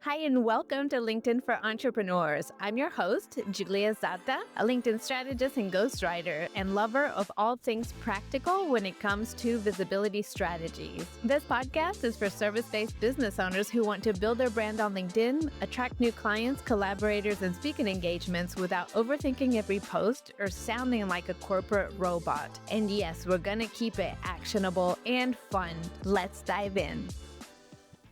Hi, and welcome to LinkedIn for Entrepreneurs. I'm your host, Julia Zata, a LinkedIn strategist and ghostwriter, and lover of all things practical when it comes to visibility strategies. This podcast is for service based business owners who want to build their brand on LinkedIn, attract new clients, collaborators, and speaking engagements without overthinking every post or sounding like a corporate robot. And yes, we're going to keep it actionable and fun. Let's dive in.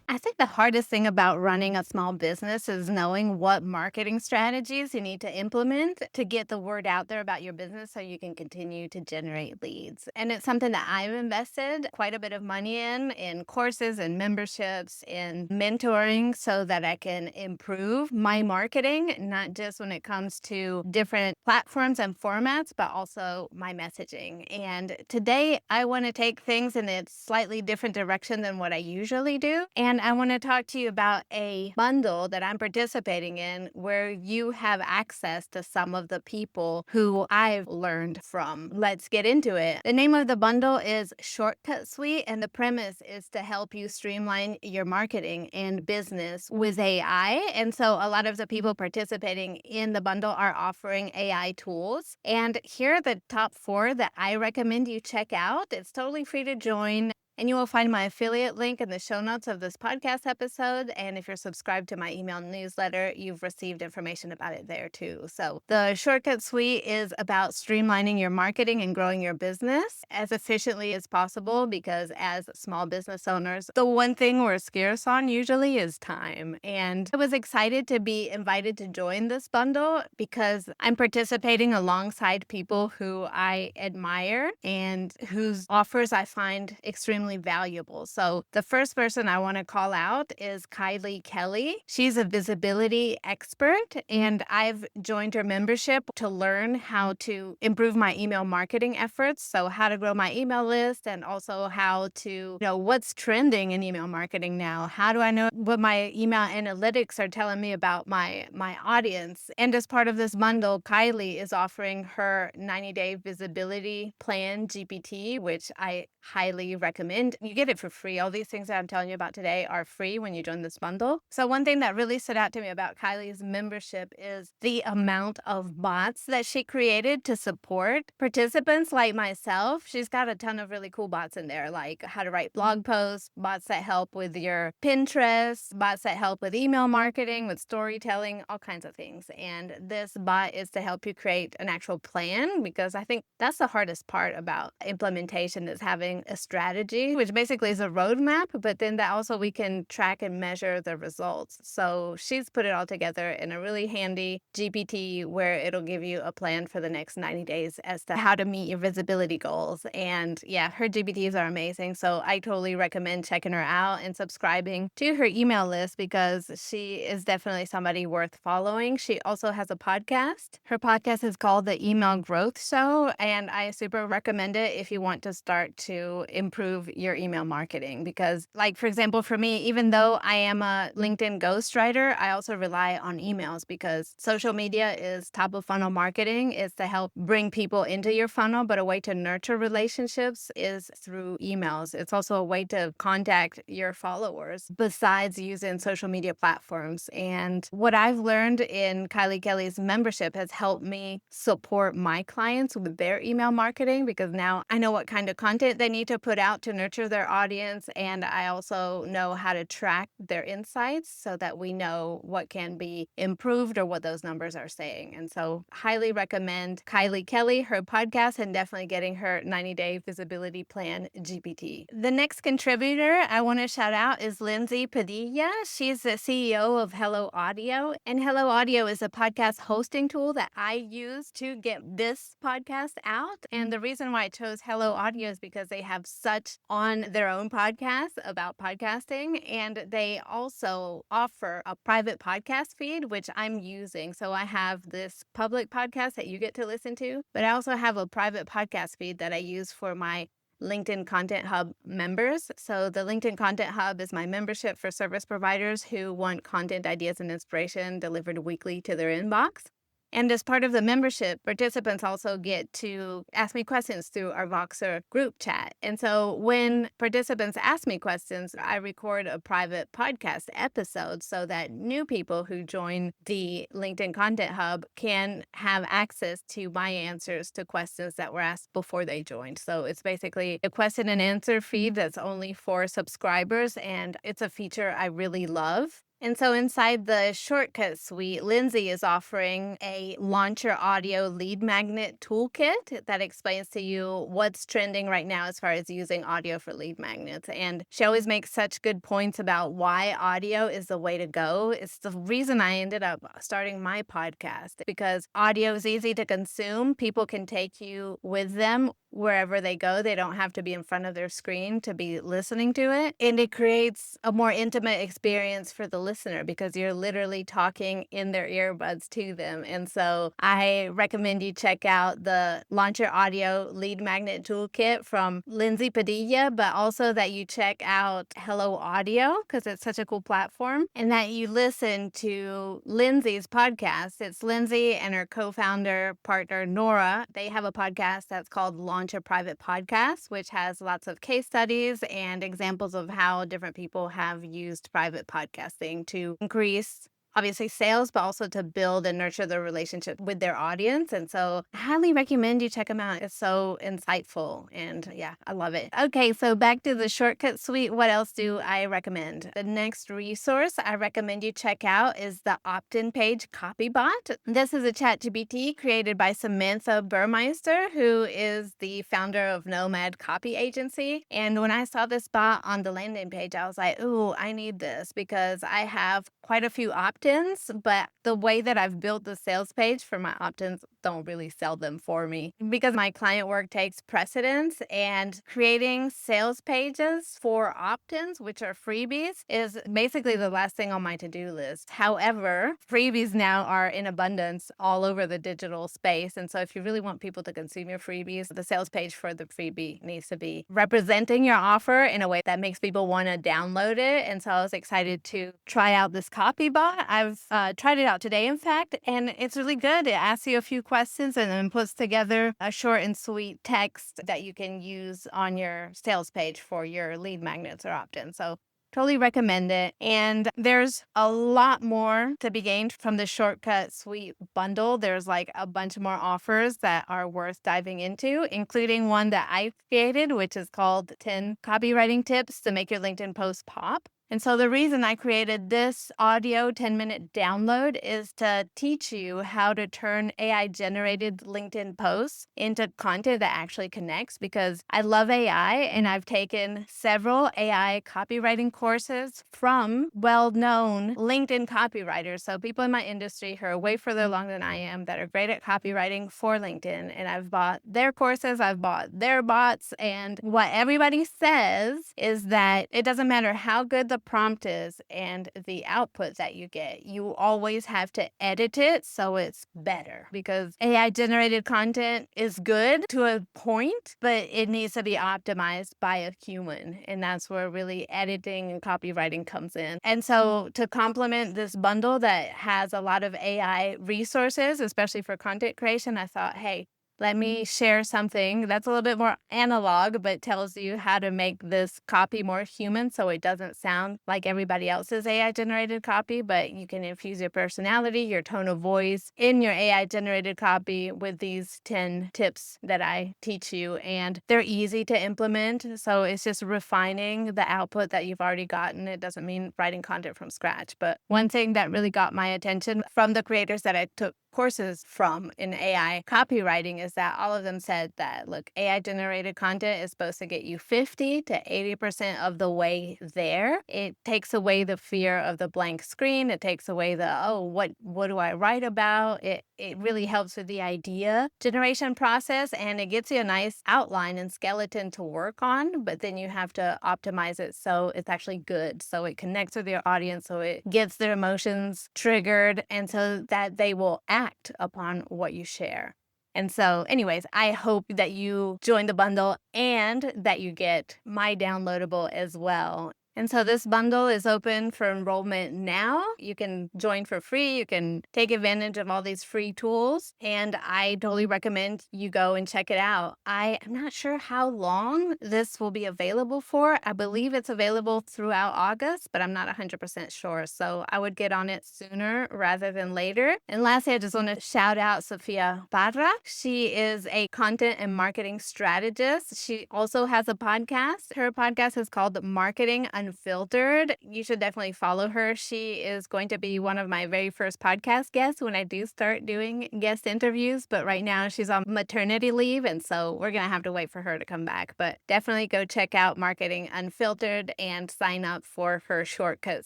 I think the hardest thing about running a small business is knowing what marketing strategies you need to implement to get the word out there about your business so you can continue to generate leads. And it's something that I've invested quite a bit of money in courses and memberships, in mentoring so that I can improve my marketing, not just when it comes to different platforms and formats, but also my messaging. And today I want to take things in a slightly different direction than what I usually do. And I want to talk to you about a bundle that I'm participating in where you have access to some of the people who I've learned from. Let's get into it. The name of the bundle is Shortcut Suite, and the premise is to help you streamline your marketing and business with AI. And so a lot of the people participating in the bundle are offering AI tools. And here are the top 4 that I recommend you check out. It's totally free to join. And you will find my affiliate link in the show notes of this podcast episode. And if you're subscribed to my email newsletter, you've received information about it there too. So the Shortcut Suite is about streamlining your marketing and growing your business as efficiently as possible, because as small business owners, the one thing we're scarce on usually is time. And I was excited to be invited to join this bundle because I'm participating alongside people who I admire and whose offers I find extremely valuable. So the first person I want to call out is Kylie Kelly. She's a visibility expert, and I've joined her membership to learn how to improve my email marketing efforts. So how to grow my email list, and also how to know what's trending in email marketing now. How do I know what my email analytics are telling me about my audience? And as part of this bundle, Kylie is offering her 90-day visibility plan GPT, which I highly recommend. You get it for free. All these things that I'm telling you about today are free when you join this bundle. So one thing that really stood out to me about Kylie's membership is the amount of bots that she created to support participants like myself. She's got a ton of really cool bots in there, like how to write blog posts, bots that help with your Pinterest, bots that help with email marketing, with storytelling, all kinds of things. And this bot is to help you create an actual plan, because I think that's the hardest part about implementation, is having a strategy, which basically is a roadmap, but then that also we can track and measure the results. So she's put it all together in a really handy GPT where it'll give you a plan for the next 90 days as to how to meet your visibility goals. And yeah, her GPTs are amazing. So I totally recommend checking her out and subscribing to her email list, because she is definitely somebody worth following. She also has a podcast. Her podcast is called The Email Growth Show, and I super recommend it if you want to start to improve your email marketing. Because, like, for example, for me, even though I am a LinkedIn ghostwriter, I also rely on emails, because social media is top of funnel marketing. It's to help bring people into your funnel, but a way to nurture relationships is through emails. It's also a way to contact your followers besides using social media platforms. And what I've learned in Kylie Kelly's membership has helped me support my clients with their email marketing, because now I know what kind of content they need to put out to nurture their audience. And I also know how to track their insights so that we know what can be improved or what those numbers are saying. And so highly recommend Kylie Kelly, her podcast, and definitely getting her 90-day visibility plan GPT. The next contributor I want to shout out is Lindsay Padilla. She's the CEO of Hello Audio. And Hello Audio is a podcast hosting tool that I use to get this podcast out. And the reason why I chose Hello Audio is because they have such on their own podcast about podcasting, and they also offer a private podcast feed, which I'm using. So I have this public podcast that you get to listen to, but I also have a private podcast feed that I use for my LinkedIn Content Hub members. So the LinkedIn Content Hub is my membership for service providers who want content ideas and inspiration delivered weekly to their inbox. And as part of the membership, participants also get to ask me questions through our Voxer group chat. And so when participants ask me questions, I record a private podcast episode so that new people who join the LinkedIn Content Hub can have access to my answers to questions that were asked before they joined. So it's basically a question and answer feed that's only for subscribers, and it's a feature I really love. And so inside the Shortcut Suite, Lindsay is offering a Launcher Audio lead magnet toolkit that explains to you what's trending right now as far as using audio for lead magnets. And she always makes such good points about why audio is the way to go. It's the reason I ended up starting my podcast, because audio is easy to consume. People can take you with them wherever they go. They don't have to be in front of their screen to be listening to it. And it creates a more intimate experience for the listener because you're literally talking in their earbuds to them. And so I recommend you check out the Launcher Audio Lead Magnet Toolkit from Lindsay Padilla, but also that you check out Hello Audio because it's such a cool platform, and that you listen to Lindsay's podcast. It's Lindsay and her co-founder partner, Nora. They have a podcast that's called Launch a Private Podcast, which has lots of case studies and examples of how different people have used private podcasting to increase obviously sales, but also to build and nurture the relationship with their audience. And so I highly recommend you check them out. It's so insightful. And yeah, I love it. Okay, so back to the Shortcut Suite. What else do I recommend? The next resource I recommend you check out is the opt-in page Copybot. This is a ChatGPT created by Samantha Burmeister, who is the founder of Nomad Copy Agency. And when I saw this bot on the landing page, I was like, ooh, I need this because I have quite a few opt-ins, but the way that I've built the sales page for my opt-ins don't really sell them for me because my client work takes precedence, and creating sales pages for opt-ins, which are freebies, is basically the last thing on my to-do list. However, freebies now are in abundance all over the digital space. And so if you really want people to consume your freebies, the sales page for the freebie needs to be representing your offer in a way that makes people want to download it. And so I was excited to try out this Copybot. I've tried it out today, in fact, and it's really good. It asks you a few questions and then puts together a short and sweet text that you can use on your sales page for your lead magnets or opt-ins. So totally recommend it. And there's a lot more to be gained from the Shortcut Suite bundle. There's like a bunch more offers that are worth diving into, including one that I've created, which is called 10 Copywriting Tips to Make Your LinkedIn Post Pop. And so the reason I created this audio 10-minute download is to teach you how to turn AI-generated LinkedIn posts into content that actually connects, because I love AI and I've taken several AI copywriting courses from well-known LinkedIn copywriters. So people in my industry who are way further along than I am that are great at copywriting for LinkedIn. And I've bought their courses, I've bought their bots. And what everybody says is that it doesn't matter how good the prompt is and the output that you get, you always have to edit it so it's better, because AI generated content is good to a point, but it needs to be optimized by a human. And that's where really editing and copywriting comes in. And so to complement this bundle that has a lot of AI resources, especially for content creation, I thought, hey, let me share something that's a little bit more analog, but tells you how to make this copy more human so it doesn't sound like everybody else's AI-generated copy, but you can infuse your personality, your tone of voice in your AI-generated copy with these 10 tips that I teach you. And they're easy to implement, so it's just refining the output that you've already gotten. It doesn't mean writing content from scratch. But one thing that really got my attention from the creators that I took courses from in AI copywriting is that all of them said that, look, AI generated content is supposed to get you 50 to 80% of the way there. It takes away the fear of the blank screen. It takes away the, oh, what do I write about? It really helps with the idea generation process, and it gets you a nice outline and skeleton to work on, but then you have to optimize it so it's actually good, so it connects with your audience, so it gets their emotions triggered, and so that they will act upon what you share. And so anyways, I hope that you join the bundle and that you get my downloadable as well. And so this bundle is open for enrollment now. You can join for free. You can take advantage of all these free tools. And I totally recommend you go and check it out. I am not sure how long this will be available for. I believe it's available throughout August, but I'm not 100% sure. So I would get on it sooner rather than later. And lastly, I just want to shout out Sofia Parra. She is a content and marketing strategist. She also has a podcast. Her podcast is called Marketing Unfiltered. You should definitely follow her. She is going to be one of my very first podcast guests when I do start doing guest interviews. But right now she's on maternity leave. And so we're going to have to wait for her to come back. But definitely go check out Marketing Unfiltered and sign up for her Shortcut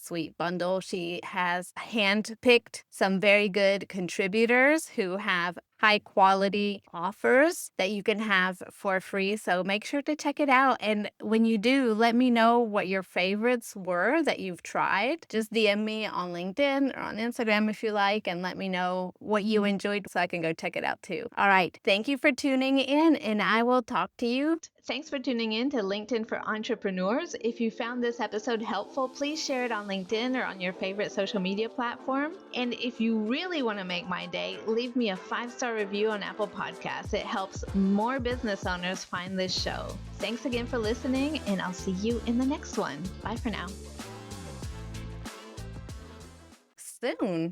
Suite bundle. She has handpicked some very good contributors who have high quality offers that you can have for free. So make sure to check it out. And when you do, let me know what your favorites were that you've tried. Just DM me on LinkedIn or on Instagram if you like, and let me know what you enjoyed so I can go check it out too. All right. Thank you for tuning in, and I will talk to you. Thanks for tuning in to LinkedIn for Entrepreneurs. If you found this episode helpful, please share it on LinkedIn or on your favorite social media platform. And if you really want to make my day, leave me a 5-star review on Apple Podcasts. It helps more business owners find this show. Thanks again for listening, and I'll see you in the next one. Bye for now. Soon.